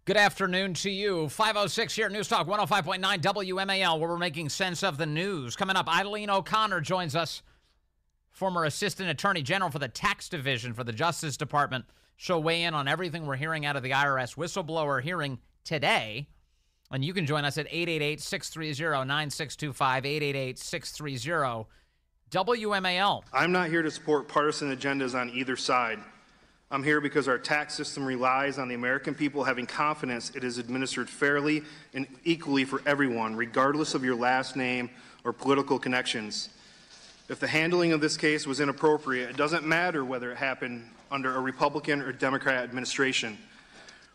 Good afternoon to you. 506 here at News Talk 105.9 WMAL, where we're making sense of the news. Coming up, Eileen O'Connor joins us, former Assistant Attorney General for the Tax Division for the Justice Department. She'll weigh in on everything we're hearing out of the IRS whistleblower hearing today. And you can join us at 888-630-9625, 888-630-WMAL. I'm not here to support partisan agendas on either side. I'm here because our tax system relies on the American people having confidence it is administered fairly and equally for everyone, regardless of your last name or political connections. If the handling of this case was inappropriate, it doesn't matter whether it happened under a Republican or Democrat administration.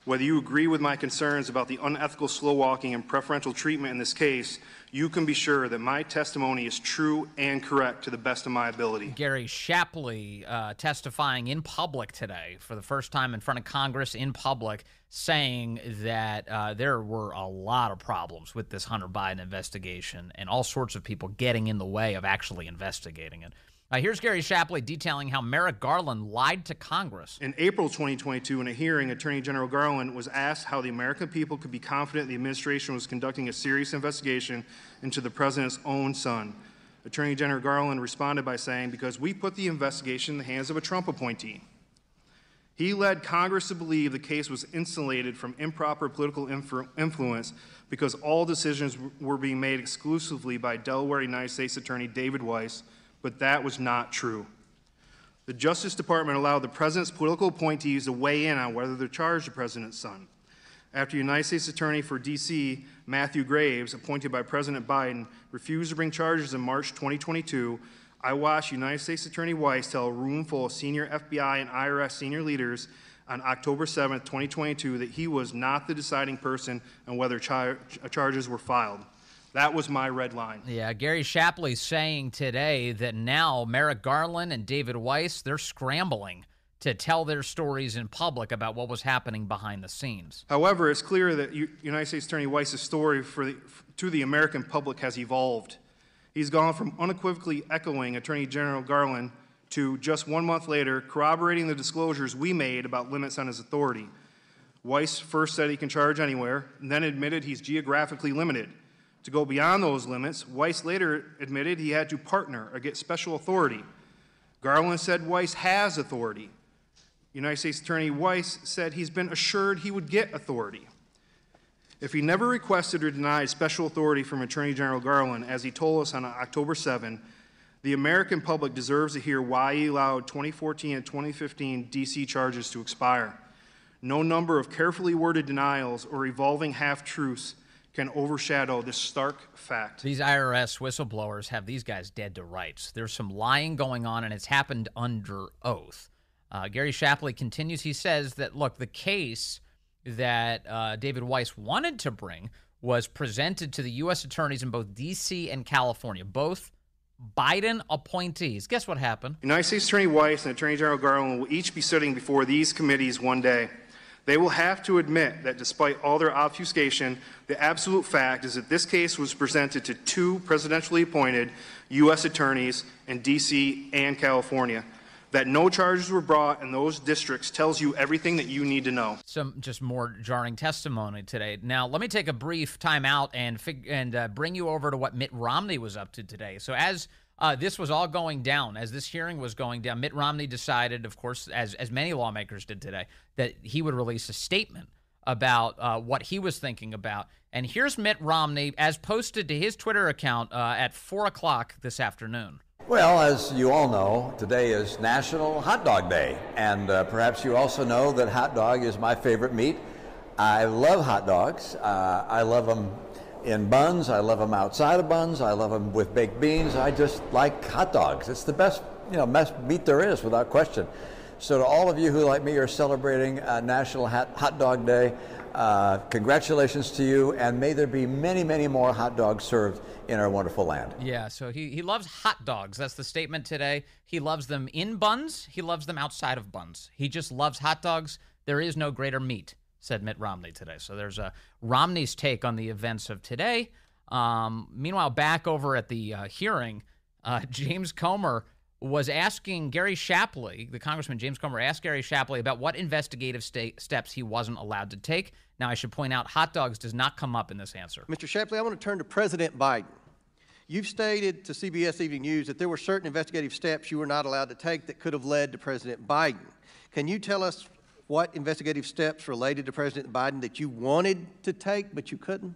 Whether you agree with my concerns about the unethical slow walking and preferential treatment in this case, you can be sure that my testimony is true and correct to the best of my ability. Gary Shapley testifying in public today for the first time in front of Congress in public, saying that there were a lot of problems with this Hunter Biden investigation and all sorts of people getting in the way of actually investigating it. Here's Gary Shapley detailing how Merrick Garland lied to Congress. In April 2022, in a hearing, Attorney General Garland was asked how the American people could be confident the administration was conducting a serious investigation into the president's own son. Attorney General Garland responded by saying, because we put the investigation in the hands of a Trump appointee. He led Congress to believe the case was insulated from improper political influence because all decisions were being made exclusively by Delaware United States Attorney David Weiss, but that was not true. The Justice Department allowed the president's political appointees to weigh in on whether to charge the president's son. After United States Attorney for D.C., Matthew Graves, appointed by President Biden, refused to bring charges in March 2022, I watched United States Attorney Weiss tell a room full of senior FBI and IRS senior leaders on October 7, 2022, that he was not the deciding person on whether charges were filed. That was my red line. Yeah, Gary Shapley saying today that now Merrick Garland and David Weiss, they're scrambling to tell their stories in public about what was happening behind the scenes. However, it's clear that United States Attorney Weiss's story to the American public has evolved. He's gone from unequivocally echoing Attorney General Garland to, just 1 month later, corroborating the disclosures we made about limits on his authority. Weiss first said he can charge anywhere, and then admitted he's geographically limited. To go beyond those limits, Weiss later admitted he had to partner or get special authority. Garland said Weiss has authority. United States Attorney Weiss said he's been assured he would get authority. If he never requested or denied special authority from Attorney General Garland, as he told us on October 7, the American public deserves to hear why he allowed 2014 and 2015 D.C. charges to expire. No number of carefully worded denials or evolving half-truths can overshadow this stark fact. These IRS whistleblowers have these guys dead to rights. There's some lying going on, and it's happened under oath. Gary Shapley continues. He says that, look, the case that David Weiss wanted to bring was presented to the U.S. attorneys in both D.C. and California, both Biden appointees. Guess what happened? United States Attorney Weiss and Attorney General Garland will each be sitting before these committees one day. They will have to admit that despite all their obfuscation, the absolute fact is that this case was presented to two presidentially appointed U.S. attorneys in D.C. and California. That no charges were brought in those districts tells you everything that you need to know. Some just more jarring testimony today. Now, let me take a brief time out and bring you over to what Mitt Romney was up to today. So as this was all going down, as this hearing was going down, Mitt Romney decided, of course, as many lawmakers did today, that he would release a statement about what he was thinking about. And here's Mitt Romney as posted to his Twitter account at 4 o'clock this afternoon. Well, as you all know, today is National Hot Dog Day, and perhaps you also know that hot dog is my favorite meat. I love hot dogs. I love them in buns. I love them outside of buns. I love them with baked beans. I just like hot dogs. It's the best, best meat there is, without question. So to all of you who, like me, are celebrating National Hot Dog Day, congratulations to you, and may there be many, many more hot dogs served in our wonderful land. Yeah, so he loves hot dogs. That's the statement today. He loves them in buns. He loves them outside of buns. He just loves hot dogs. There is no greater meat, said Mitt Romney today. So there's Romney's take on the events of today. Meanwhile, back over at the hearing, James Comer was asking Gary Shapley, the Congressman James Comer asked Gary Shapley about what investigative steps he wasn't allowed to take. Now, I should point out, hot dogs does not come up in this answer. Mr. Shapley, I want to turn to President Biden. You've stated to CBS Evening News that there were certain investigative steps you were not allowed to take that could have led to President Biden. Can you tell us what investigative steps related to President Biden that you wanted to take but you couldn't?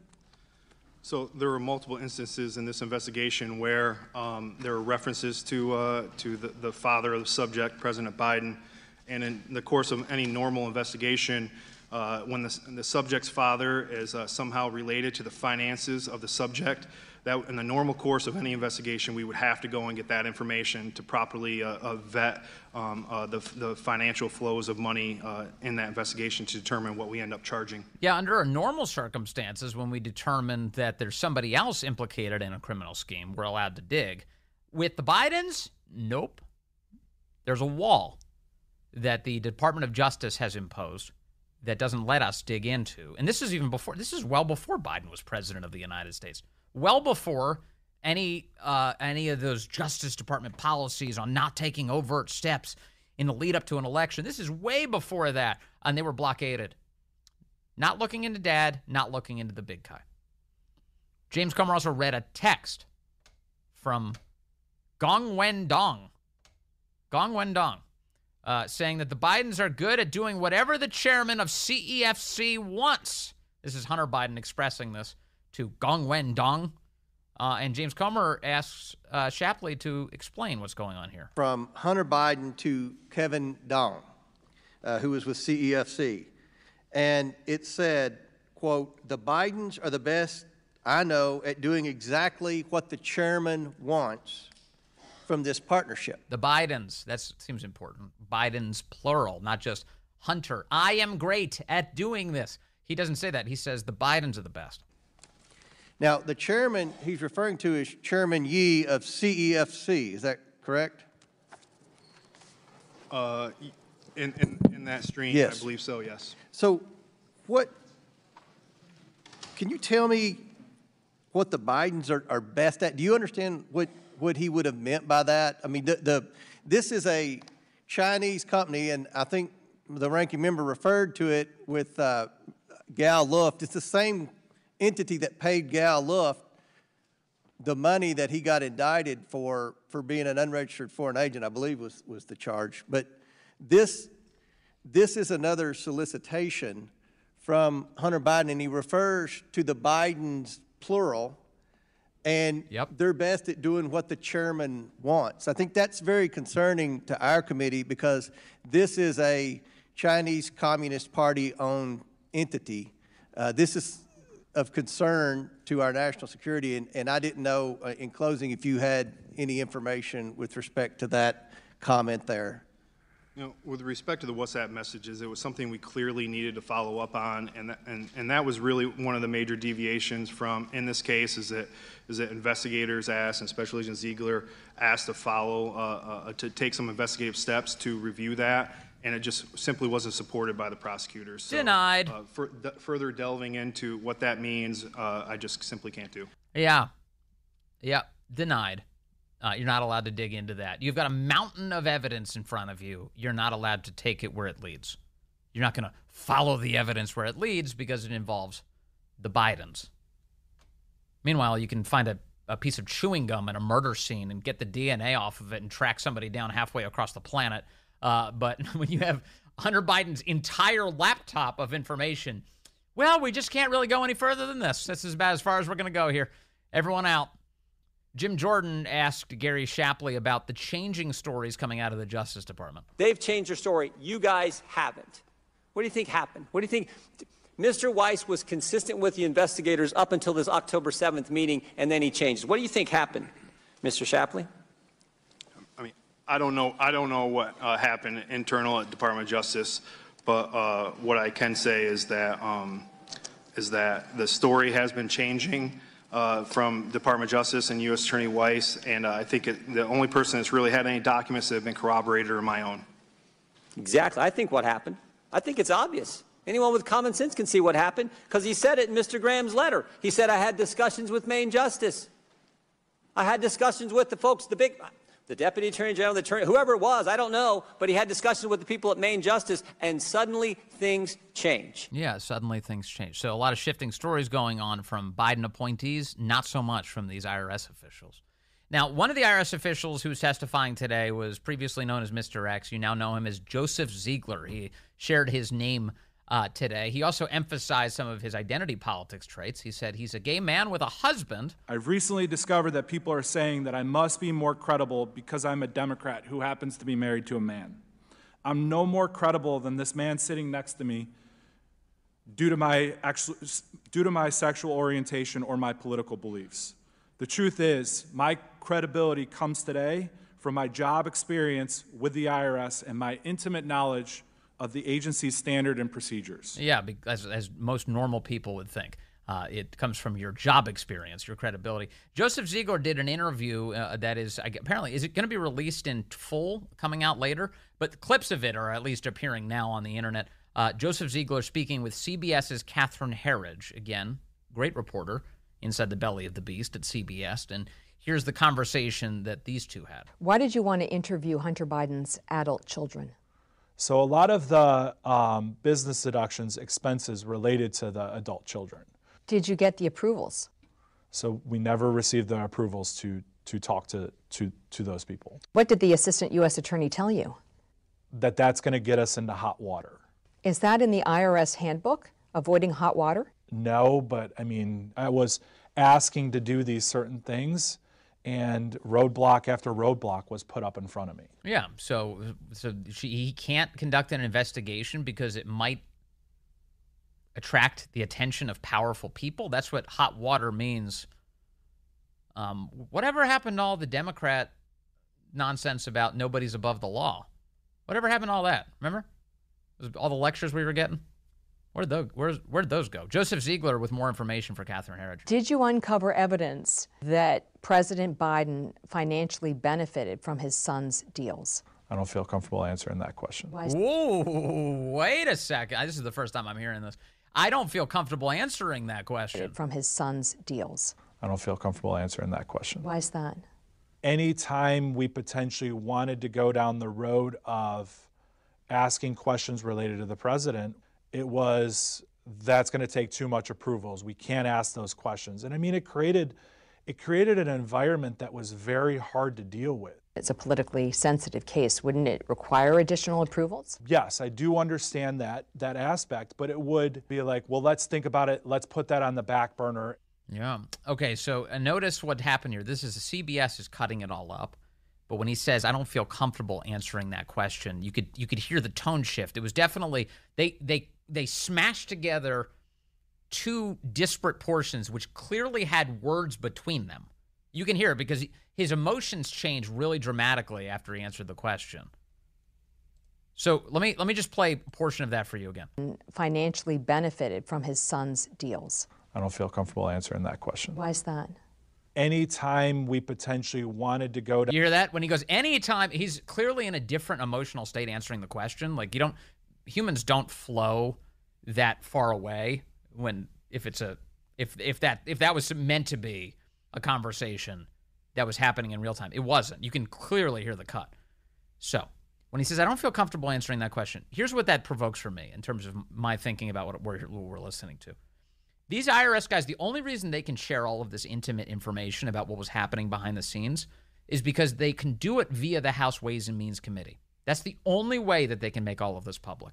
So there were multiple instances in this investigation where there were references to the father of the subject, President Biden, and in the course of any normal investigation, when the subject's father is somehow related to the finances of the subject, that in the normal course of any investigation, we would have to go and get that information to properly vet the financial flows of money in that investigation to determine what we end up charging. Yeah, under normal circumstances, when we determine that there's somebody else implicated in a criminal scheme, we're allowed to dig. With the Bidens, nope. There's a wall that the Department of Justice has imposed that doesn't let us dig into. And this is well before Biden was president of the United States. Well before any of those Justice Department policies on not taking overt steps in the lead up to an election. This is way before that, and they were blockaded. Not looking into Dad, not looking into the big guy. James Comer also read a text from Gong Wen Dong, saying that the Bidens are good at doing whatever the chairman of CEFC wants. This is Hunter Biden expressing this to Gong Wen Dong. And James Comer asks Shapley to explain what's going on here. From Hunter Biden to Kevin Dong, who was with CEFC. And it said, quote, "The Bidens are the best I know at doing exactly what the chairman wants from this partnership." The Bidens, that seems important. Bidens, plural, not just Hunter. I am great at doing this. He doesn't say that. He says the Bidens are the best. Now, the chairman he's referring to is Chairman Yee of CEFC. Is that correct? In that stream, yes. I believe so, yes. So can you tell me what the Bidens are best at? Do you understand what he would have meant by that? I mean, this is a Chinese company, and I think the ranking member referred to it with Gal Luft. It's the same entity that paid Gal Luft the money that he got indicted for being an unregistered foreign agent, I believe was the charge. But this is another solicitation from Hunter Biden, and he refers to the Bidens, plural, and they're best at doing what the chairman wants. I think that's very concerning to our committee because this is a Chinese Communist Party-owned entity. This is of concern to our national security, and I didn't know, in closing, if you had any information with respect to that comment there. You know, with respect to the WhatsApp messages, it was something we clearly needed to follow up on, and that was really one of the major deviations from, in this case, is that investigators asked, and Special Agent Ziegler asked to to take some investigative steps to review that, and it just simply wasn't supported by the prosecutors. So, denied. Further delving into what that means, I just simply can't do. Yeah, denied. You're not allowed to dig into that. You've got a mountain of evidence in front of you. You're not allowed to take it where it leads. You're not going to follow the evidence where it leads because it involves the Bidens. Meanwhile, you can find a piece of chewing gum in a murder scene and get the DNA off of it and track somebody down halfway across the planet. But when you have Hunter Biden's entire laptop of information, well, we just can't really go any further than this. This is about as far as we're going to go here. Everyone out. Jim Jordan asked Gary Shapley about the changing stories coming out of the Justice Department. They've changed their story. You guys haven't. What do you think happened? What do you think? Mr. Weiss was consistent with the investigators up until this October 7th meeting, and then he changed. What do you think happened, Mr. Shapley? I mean, I don't know what happened internal at Department of Justice, but what I can say is that the story has been changing from Department of Justice and U.S. Attorney Weiss, and I think the only person that's really had any documents that have been corroborated are my own. Exactly. I think what happened. I think it's obvious. Anyone with common sense can see what happened because he said it in Mr. Graham's letter. He said, I had discussions with Maine Justice. I had discussions with the folks, the Deputy Attorney General, the attorney, whoever it was, I don't know, but he had discussions with the people at Maine Justice, and suddenly things change. Yeah, suddenly things change. So a lot of shifting stories going on from Biden appointees, not so much from these IRS officials. Now, one of the IRS officials who was testifying today was previously known as Mr. X. You now know him as Joseph Ziegler. He shared his name today. He also emphasized some of his identity politics traits. He said he's a gay man with a husband. I've recently discovered that people are saying that I must be more credible because I'm a Democrat who happens to be married to a man. I'm no more credible than this man sitting next to me due to my sexual orientation or my political beliefs. The truth is, my credibility comes today from my job experience with the IRS and my intimate knowledge of the agency's standard and procedures. Yeah, because as most normal people would think. It comes from your job experience, your credibility. Joseph Ziegler did an interview that is, apparently, is it going to be released in full, coming out later? But clips of it are at least appearing now on the internet. Joseph Ziegler speaking with CBS's Catherine Herridge. Again, great reporter inside the belly of the beast at CBS. And here's the conversation that these two had. Why did you want to interview Hunter Biden's adult children? So a lot of the business deductions, expenses related to the adult children. Did you get the approvals? So we never received the approvals to talk to those people. What did the assistant U.S. attorney tell you? That's going to get us into hot water. Is that in the IRS handbook, avoiding hot water? No, but I mean, I was asking to do these certain things, and roadblock after roadblock was put up in front of me. Yeah, so he can't conduct an investigation because it might attract the attention of powerful people. That's what hot water means. Whatever happened to all the Democrat nonsense about nobody's above the law? Whatever happened to all that? Remember? All the lectures we were getting? Where'd those go? Joseph Ziegler with more information for Catherine Herridge. Did you uncover evidence that President Biden financially benefited from his son's deals? I don't feel comfortable answering that question. Whoa, wait a second. This is the first time I'm hearing this. I don't feel comfortable answering that question. From his son's deals. I don't feel comfortable answering that question. Why is that? Anytime we potentially wanted to go down the road of asking questions related to the president, that's going to take too much approvals. We can't ask those questions. And I mean, it created an environment that was very hard to deal with. It's a politically sensitive case. Wouldn't it require additional approvals? Yes, I do understand that aspect, but it would be like, well, let's think about it. Let's put that on the back burner. Yeah. Okay, so notice what happened here. This is CBS is cutting it all up. But when he says, I don't feel comfortable answering that question, you could hear the tone shift. It was definitely, they smashed together two disparate portions which clearly had words between them. You can hear it because his emotions changed really dramatically after he answered the question. So let me just play a portion of that for you again. Financially benefited from his son's deals. I don't feel comfortable answering that question. Why is that? Anytime we potentially wanted to go to... You hear that? When he goes, anytime, he's clearly in a different emotional state answering the question. Like, humans don't flow that far away if that was meant to be a conversation that was happening in real time. It wasn't. You can clearly hear the cut. So when he says, I don't feel comfortable answering that question, here's what that provokes for me in terms of my thinking about what we're listening to. These IRS guys, the only reason they can share all of this intimate information about what was happening behind the scenes is because they can do it via the House Ways and Means Committee. That's the only way that they can make all of this public.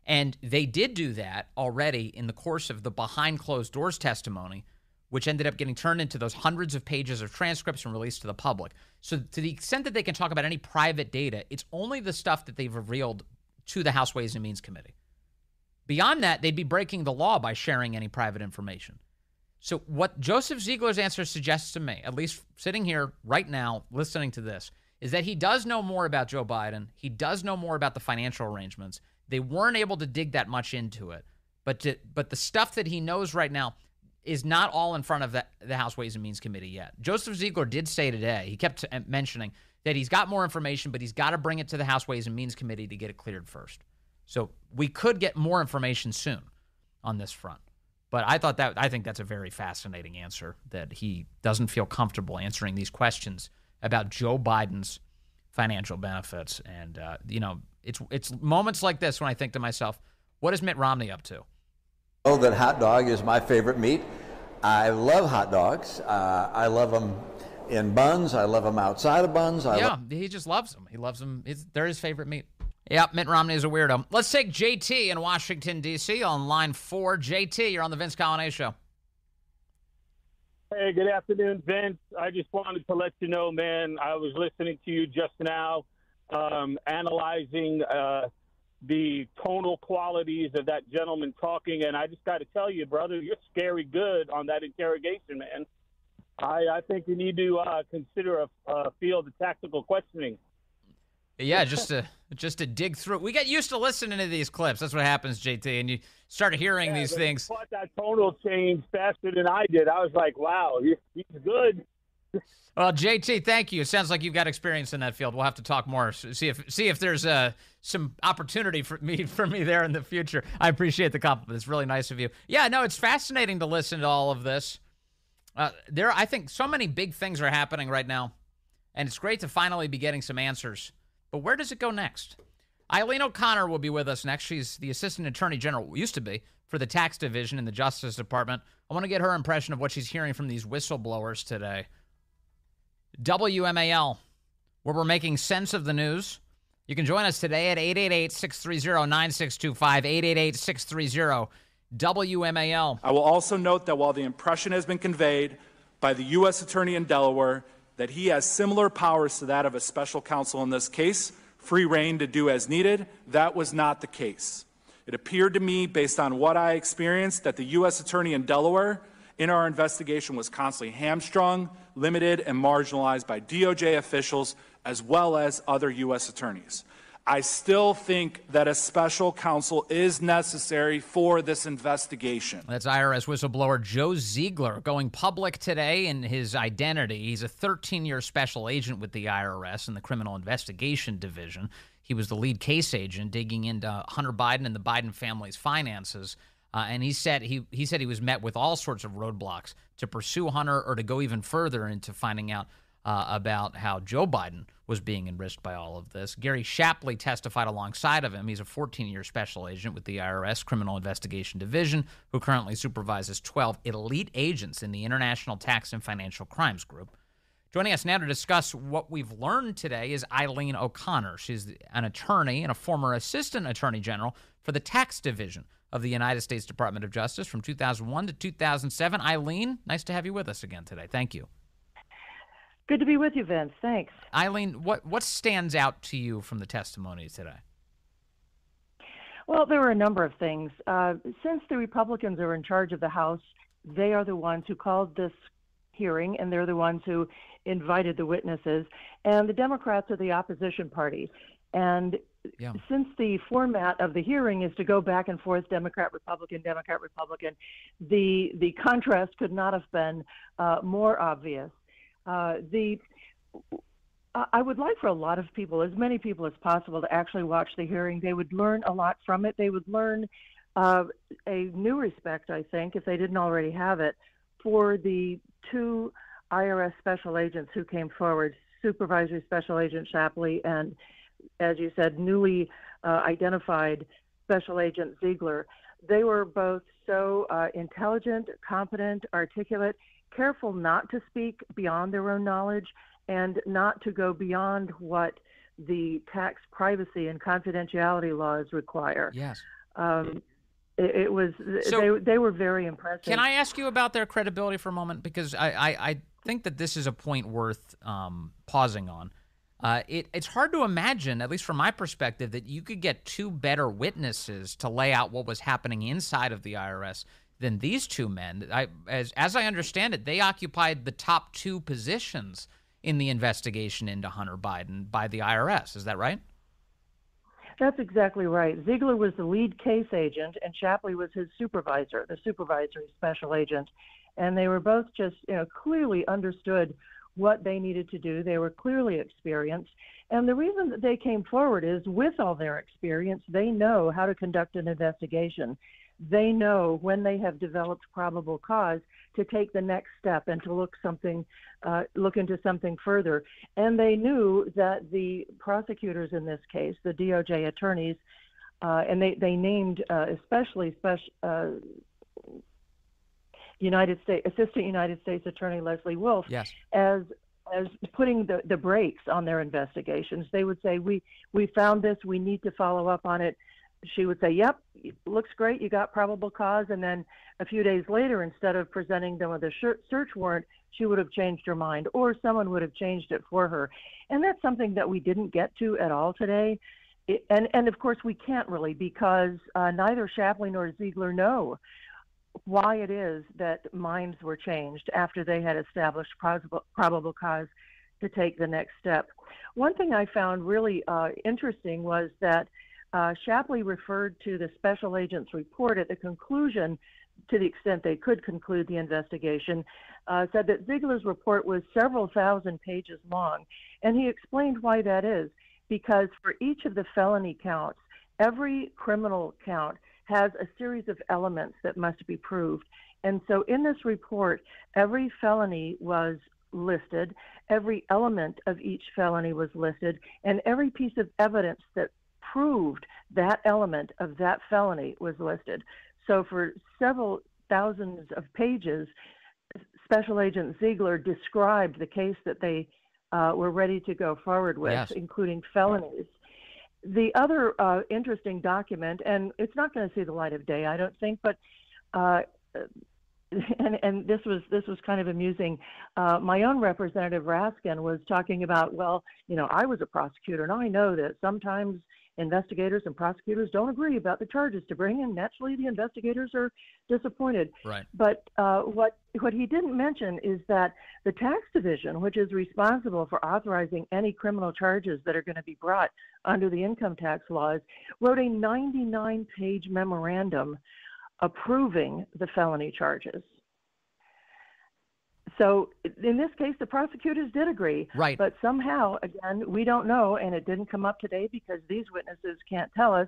And they did do that already in the course of the behind closed doors testimony, which ended up getting turned into those hundreds of pages of transcripts and released to the public. So to the extent that they can talk about any private data, it's only the stuff that they've revealed to the House Ways and Means Committee. Beyond that, they'd be breaking the law by sharing any private information. So what Joseph Ziegler's answer suggests to me, at least sitting here right now listening to this, is that he does know more about Joe Biden. He does know more about the financial arrangements. They weren't able to dig that much into it. But the stuff that he knows right now is not all in front of the House Ways and Means Committee yet. Joseph Ziegler did say today, he kept mentioning that he's got more information, but he's got to bring it to the House Ways and Means Committee to get it cleared first. So we could get more information soon on this front. But I think that's a very fascinating answer, that he doesn't feel comfortable answering these questions about Joe Biden's financial benefits. And, it's moments like this when I think to myself, what is Mitt Romney up to? Know that hot dog is my favorite meat. I love hot dogs. I love them in buns. I love them outside of buns. He just loves them. He loves them. They're his favorite meat. Yeah, Mitt Romney is a weirdo. Let's take JT in Washington, D.C. on line 4. JT, you're on the Vince Coglianese Show. Hey, good afternoon, Vince. I just wanted to let you know, man, I was listening to you just now, analyzing the tonal qualities of that gentleman talking, and I just got to tell you, brother, you're scary good on that interrogation, man. I think you need to consider a field of tactical questioning. Yeah, just to dig through. We get used to listening to these clips. That's what happens, JT, and you start hearing these things. You caught that tonal change faster than I did. I was like, wow, he's good. Well, JT, thank you. It sounds like you've got experience in that field. We'll have to talk more. See if there's some opportunity for me there in the future. I appreciate the compliment. It's really nice of you. Yeah, no, it's fascinating to listen to all of this. I think so many big things are happening right now, and it's great to finally be getting some answers. But where does it go next? Eileen O'Connor will be with us next. She's the Assistant Attorney General, used to be, for the Tax Division in the Justice Department. I want to get her impression of what she's hearing from these whistleblowers today. WMAL, where we're making sense of the news. You can join us today at 888-630-9625, 888-630-WMAL. I will also note that while the impression has been conveyed by the U.S. Attorney in Delaware that he has similar powers to that of a special counsel in this case, free rein to do as needed, that was not the case. It appeared to me, based on what I experienced, that the U.S. Attorney in Delaware in our investigation was constantly hamstrung, limited, and marginalized by DOJ officials as well as other U.S. attorneys. I still think that a special counsel is necessary for this investigation. That's IRS whistleblower Joe Ziegler going public today in his identity. He's a 13-year special agent with the IRS in the Criminal Investigation Division. He was the lead case agent digging into Hunter Biden and the Biden family's finances. And he said he was met with all sorts of roadblocks to pursue Hunter or to go even further into finding out about how Joe Biden was being enriched by all of this. Gary Shapley testified alongside of him. He's a 14-year special agent with the IRS Criminal Investigation Division who currently supervises 12 elite agents in the International Tax and Financial Crimes Group. Joining us now to discuss what we've learned today is Eileen O'Connor. She's an attorney and a former assistant attorney general for the Tax Division of the United States Department of Justice from 2001 to 2007. Eileen, nice to have you with us again today. Thank you. Good to be with you, Vince. Thanks. Eileen, what stands out to you from the testimony today? Well, there were a number of things. Since the Republicans are in charge of the House, they are the ones who called this hearing, and they're the ones who invited the witnesses, and the Democrats are the opposition party. And since the format of the hearing is to go back and forth, Democrat, Republican, the contrast could not have been more obvious. I would like for a lot of people, as many people as possible, to actually watch the hearing. They would learn a lot from it. They would learn a new respect, I think, if they didn't already have it, for the two IRS special agents who came forward, Supervisory Special Agent Shapley and, as you said, newly identified Special Agent Ziegler. They were both so intelligent, competent, articulate, careful not to speak beyond their own knowledge and not to go beyond what the tax privacy and confidentiality laws require. Yes. They were very impressive. Can I ask you about their credibility for a moment? Because I think that this is a point worth pausing on. It's hard to imagine, at least from my perspective, that you could get two better witnesses to lay out what was happening inside of the IRS than these two men. As I understand it, they occupied the top two positions in the investigation into Hunter Biden by the IRS. Is that right? That's exactly right. Ziegler was the lead case agent, and Shapley was his supervisor, the supervisory special agent. And they were both just, clearly understood what they needed to do. They were clearly experienced. And the reason that they came forward is, with all their experience, they know how to conduct an investigation. They know when they have developed probable cause to take the next step and to look into something further. And they knew that the prosecutors in this case, the DOJ attorneys, and they named especially Assistant United States Attorney Leslie Wolf, yes, as putting the brakes on their investigations. They would say, we found this, we need to follow up on it. She would say, yep, looks great, you got probable cause. And then a few days later, instead of presenting them with a search warrant, she would have changed her mind, or someone would have changed it for her. And that's something that we didn't get to at all today. And of course, we can't really, because neither Shapley nor Ziegler know why it is that minds were changed after they had established probable cause to take the next step. One thing I found really interesting was that Shapley referred to the special agent's report at the conclusion, to the extent they could conclude the investigation, said that Ziegler's report was several thousand pages long. And he explained why that is, because for each of the felony counts, every criminal count has a series of elements that must be proved. And so in this report, every felony was listed, every element of each felony was listed, and every piece of evidence that proved that element of that felony was listed. So for several thousands of pages, Special Agent Ziegler described the case that they were ready to go forward with, yes, including felonies. The other interesting document, and it's not going to see the light of day, I don't think, but and this was kind of amusing. My own Representative Raskin was talking about, well, I was a prosecutor, and I know that sometimes investigators and prosecutors don't agree about the charges to bring, and naturally the investigators are disappointed. right, But what he didn't mention is that the tax division, which is responsible for authorizing any criminal charges that are going to be brought under the income tax laws, wrote a 99-page memorandum approving the felony charges. So in this case, the prosecutors did agree, right. But somehow, again, we don't know, and it didn't come up today because these witnesses can't tell us.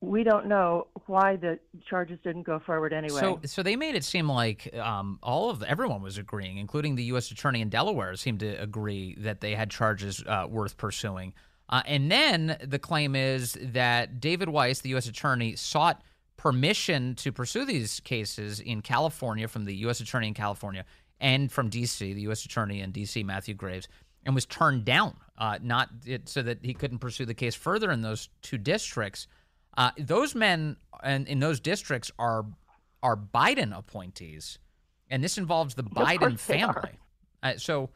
We don't know why the charges didn't go forward anyway. So they made it seem like everyone was agreeing, including the U.S. Attorney in Delaware seemed to agree that they had charges worth pursuing. And then the claim is that David Weiss, the U.S. Attorney, sought permission to pursue these cases in California from the U.S. Attorney in California and from D.C., the U.S. Attorney in D.C., Matthew Graves, and was turned down, so that he couldn't pursue the case further in those two districts. Those men in those districts are Biden appointees, and this involves the Biden family. So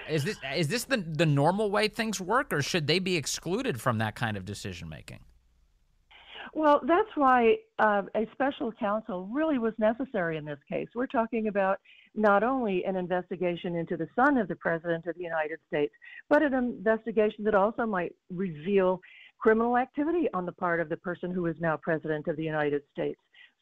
is this the normal way things work, or should they be excluded from that kind of decision making? Well, that's why a special counsel really was necessary in this case. We're talking about not only an investigation into the son of the President of the United States, but an investigation that also might reveal criminal activity on the part of the person who is now President of the United States.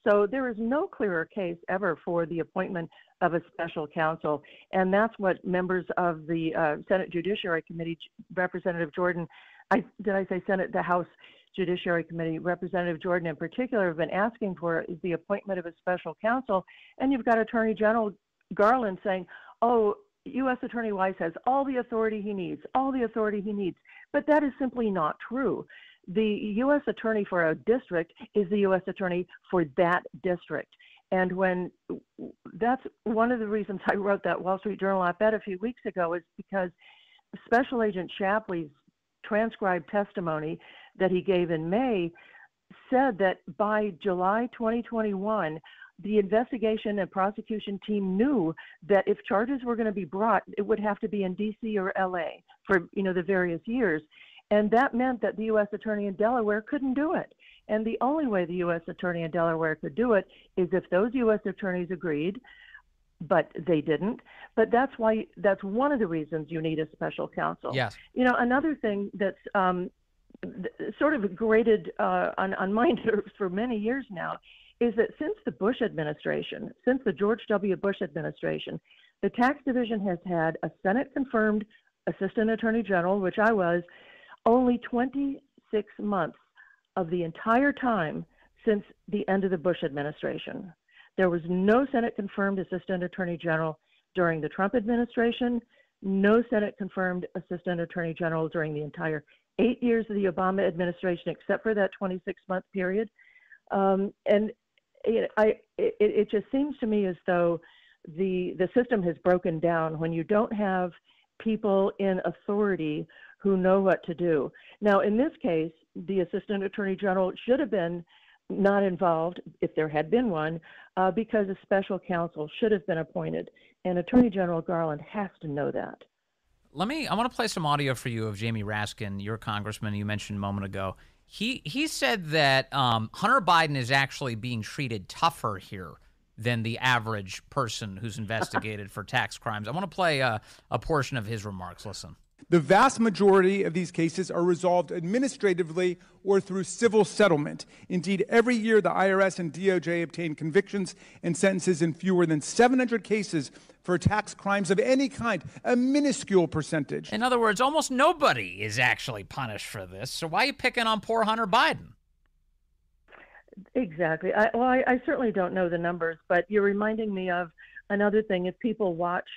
So there is no clearer case ever for the appointment of a special counsel, and that's what members of the Senate Judiciary Committee, Representative Jordan, the House Judiciary Committee, Representative Jordan in particular, have been asking for, is the appointment of a special counsel. And you've got Attorney General Garland saying, oh, U.S. Attorney Weiss has all the authority he needs. But that is simply not true. The U.S. Attorney for a district is the U.S. Attorney for that district. And that's one of the reasons I wrote that Wall Street Journal op-ed a few weeks ago, is because Special Agent Shapley's transcribed testimony that he gave in May said that by July 2021, the investigation and prosecution team knew that if charges were going to be brought, it would have to be in D.C. or L.A. for the various years. And that meant that the U.S. Attorney in Delaware couldn't do it. And the only way the U.S. Attorney in Delaware could do it is if those U.S. attorneys agreed, but they didn't. But that's one of the reasons you need a special counsel. Yes. Another thing that's sort of grated on my nerves for many years now is that since the George W. Bush administration, The tax division has had a Senate-confirmed assistant attorney general, which I was, only 26 months of the entire time since the end of the Bush administration. There was no Senate-confirmed assistant attorney general during the Trump administration, no Senate-confirmed assistant attorney general during the entire 8 years of the Obama administration, except for that 26-month period. It just seems to me as though the system has broken down when you don't have people in authority who know what to do. Now, in this case, the assistant attorney general should have been not involved, if there had been one, because a special counsel should have been appointed, and Attorney General Garland has to know that. I want to play some audio for you of Jamie Raskin, your congressman you mentioned a moment ago. He said that Hunter Biden is actually being treated tougher here than the average person who's investigated for tax crimes. I want to play a portion of his remarks. Listen. The vast majority of these cases are resolved administratively or through civil settlement. Indeed, every year the IRS and DOJ obtain convictions and sentences in fewer than 700 cases for tax crimes of any kind, a minuscule percentage. In other words, almost nobody is actually punished for this. So why are you picking on poor Hunter Biden? Exactly. I certainly don't know the numbers, but you're reminding me of another thing. If people watch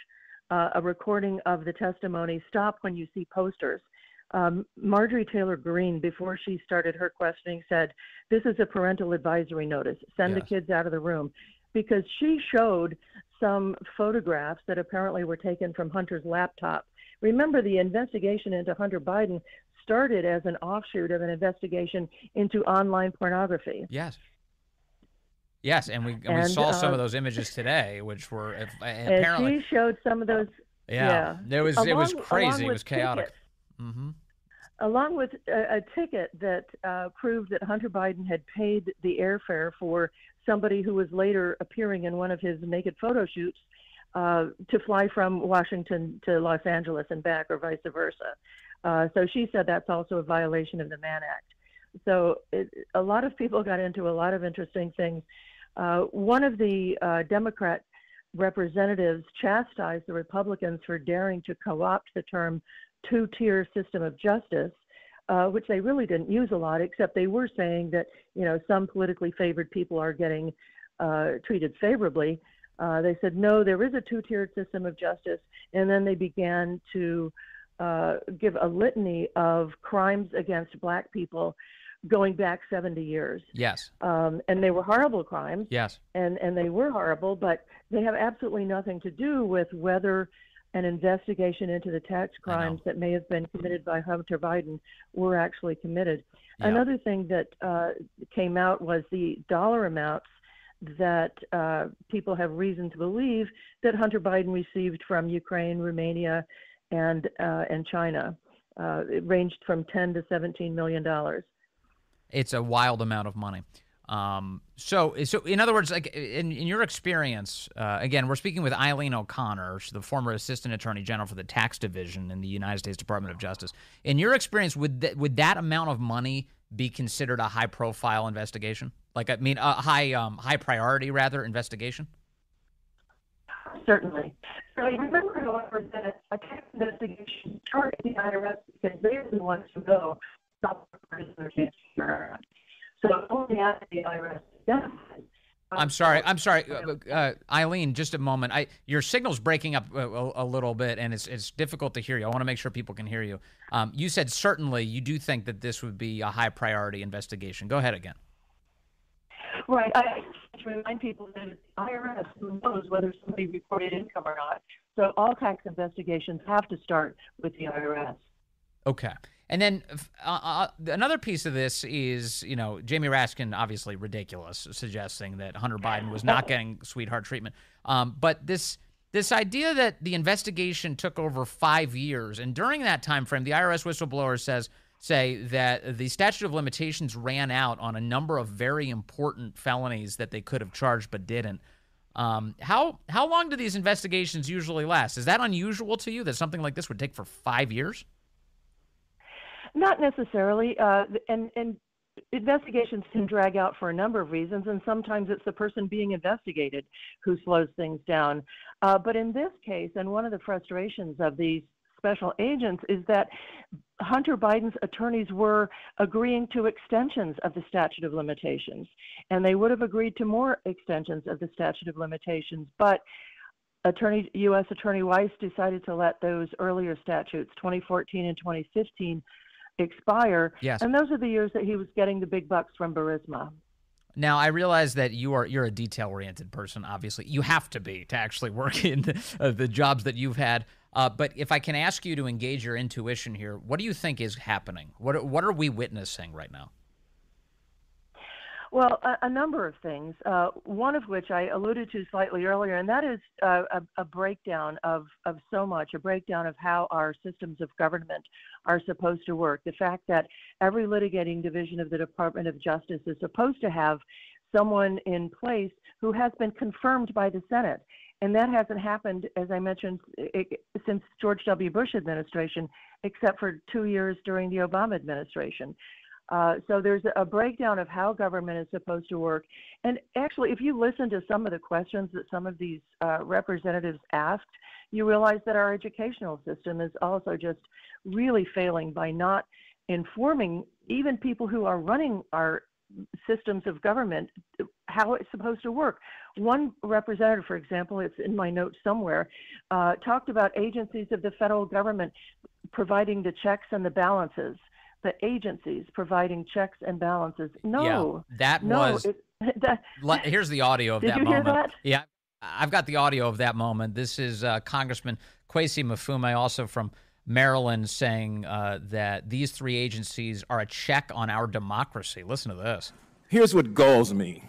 a recording of the testimony, stop when you see posters. Marjorie Taylor Greene, before she started her questioning, said, "This is a parental advisory notice. Send the kids out of the room." Because she showed some photographs that apparently were taken from Hunter's laptop. Remember, the investigation into Hunter Biden started as an offshoot of an investigation into online pornography. Yes. Yes, and we saw some of those images today, which were apparently. And she showed some of those. Yeah. It was crazy. It was chaotic. Mm-hmm. Along with a ticket that proved that Hunter Biden had paid the airfare for somebody who was later appearing in one of his naked photo shoots to fly from Washington to Los Angeles and back, or vice versa. So she said that's also a violation of the Mann Act. So a lot of people got into a lot of interesting things. One of the Democrat representatives chastised the Republicans for daring to co-opt the term two-tier system of justice, which they really didn't use a lot, except they were saying that, some politically favored people are getting treated favorably. They said, no, there is a two-tiered system of justice. And then they began to give a litany of crimes against Black people going back 70 years. Yes. And they were horrible crimes. Yes. And they were horrible, but they have absolutely nothing to do with whether an investigation into the tax crimes that may have been committed by Hunter Biden were actually committed. Yeah. Another thing that came out was the dollar amounts that people have reason to believe that Hunter Biden received from Ukraine, Romania, and China. It ranged from $10 to $17 million. It's a wild amount of money. So in other words, like in your experience, again, we're speaking with Eileen O'Connor, the former Assistant Attorney General for the Tax Division in the United States Department of Justice. In your experience, would that amount of money be considered a high-profile investigation? Like, I mean, a high priority rather investigation? Certainly. So remember, however, that a tax investigation targets the IRS because they're the ones who know stop prisoners. So only after the IRS does. I'm sorry, Eileen. Just a moment. Your signal's breaking up a little bit, and it's difficult to hear you. I want to make sure people can hear you. You said certainly you do think that this would be a high priority investigation. Go ahead again. Right. I to remind people that it's the IRS who knows whether somebody reported income or not. So all tax investigations have to start with the IRS. Okay. And then another piece of this is, Jamie Raskin, obviously ridiculous, suggesting that Hunter Biden was not getting sweetheart treatment. But this idea that the investigation took over 5 years, and during that time frame, the IRS whistleblowers say that the statute of limitations ran out on a number of very important felonies that they could have charged but didn't. How long do these investigations usually last? Is that unusual to you that something like this would take for 5 years? Not necessarily, and investigations can drag out for a number of reasons, and sometimes it's the person being investigated who slows things down. But in this case, and one of the frustrations of these special agents is that Hunter Biden's attorneys were agreeing to extensions of the statute of limitations, and they would have agreed to more extensions of the statute of limitations, but U.S. Attorney Weiss decided to let those earlier statutes, 2014 and 2015, expire. Yes. And those are the years that he was getting the big bucks from Burisma. Now, I realize that you're a detail-oriented person, obviously. You have to be to actually work in the jobs that you've had. But if I can ask you to engage your intuition here, what do you think is happening? What are we witnessing right now? Well, a number of things, one of which I alluded to slightly earlier, and that is a breakdown of so much, a breakdown of how our systems of government are supposed to work. The fact that every litigating division of the Department of Justice is supposed to have someone in place who has been confirmed by the Senate. And that hasn't happened, as I mentioned, since George W. Bush administration, except for 2 years during the Obama administration. So there's a breakdown of how government is supposed to work. And actually, if you listen to some of the questions that some of these representatives asked, you realize that our educational system is also just really failing by not informing even people who are running our systems of government how it's supposed to work. One representative, for example, it's in my notes somewhere, talked about agencies of the federal government providing the checks and the balances. The agencies providing checks and balances. No, yeah, that was. Here's the audio of that moment. Did you hear that? Yeah, I've got the audio of that moment. This is Congressman Kwesi Mfume, also from Maryland, saying that these three agencies are a check on our democracy. Listen to this. Here's what galls me.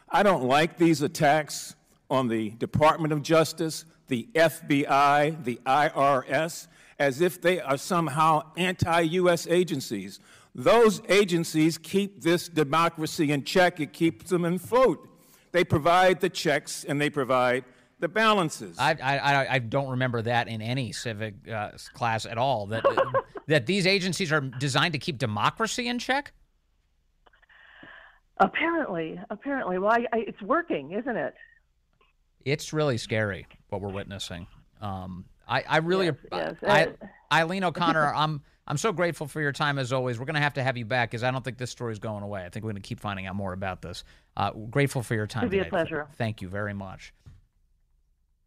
I don't like these attacks on the Department of Justice, the FBI, the IRS, as if they are somehow anti-U.S. agencies. Those agencies keep this democracy in check. It keeps them afloat. They provide the checks and they provide the balances. I don't remember that in any civic class at all, that these agencies are designed to keep democracy in check? Apparently. Well, it's working, isn't it? It's really scary what we're witnessing. I really, yes. Eileen O'Connor, I'm so grateful for your time as always. We're going to have you back because I don't think this story is going away. I think we're going to keep finding out more about this. Grateful for your time today. It'd be a pleasure. Thank you very much.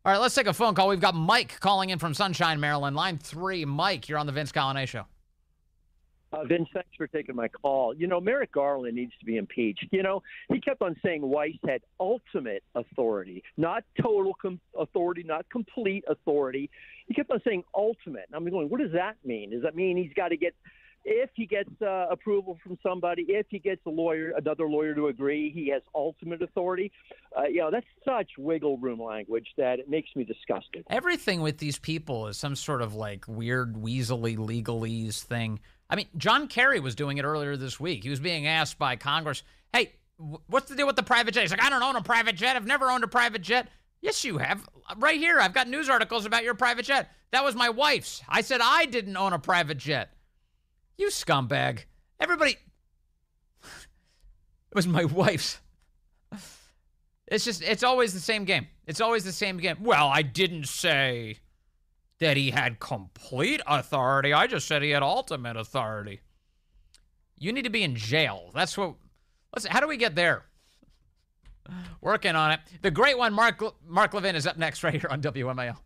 All right, let's take a phone call. We've got Mike calling in from Sunshine, Maryland. Line 3, Mike, you're on the Vince Coglianese Show. Vince, thanks for taking my call. You know, Merrick Garland needs to be impeached. You know, he kept on saying Weiss had ultimate authority, not total authority, not complete authority. He kept on saying ultimate. I'm going, what does that mean? Does that mean he's got to get, if he gets approval from somebody, if he gets another lawyer to agree, he has ultimate authority? You know, that's such wiggle room language that it makes me disgusted. Everything with these people is some sort of like weird weaselly legalese thing. I mean, John Kerry was doing it earlier this week. He was being asked by Congress, hey, what's the deal with the private jet? He's like, I don't own a private jet. I've never owned a private jet. Yes, you have. Right here, I've got news articles about your private jet. That was my wife's. I said I didn't own a private jet. You scumbag. Everybody. It was my wife's. It's always the same game. It's always the same game. Well, I didn't say that he had complete authority. I just said he had ultimate authority. You need to be in jail. That's what. How do we get there? Working on it. The great one, Mark Levin, is up next right here on WMAL.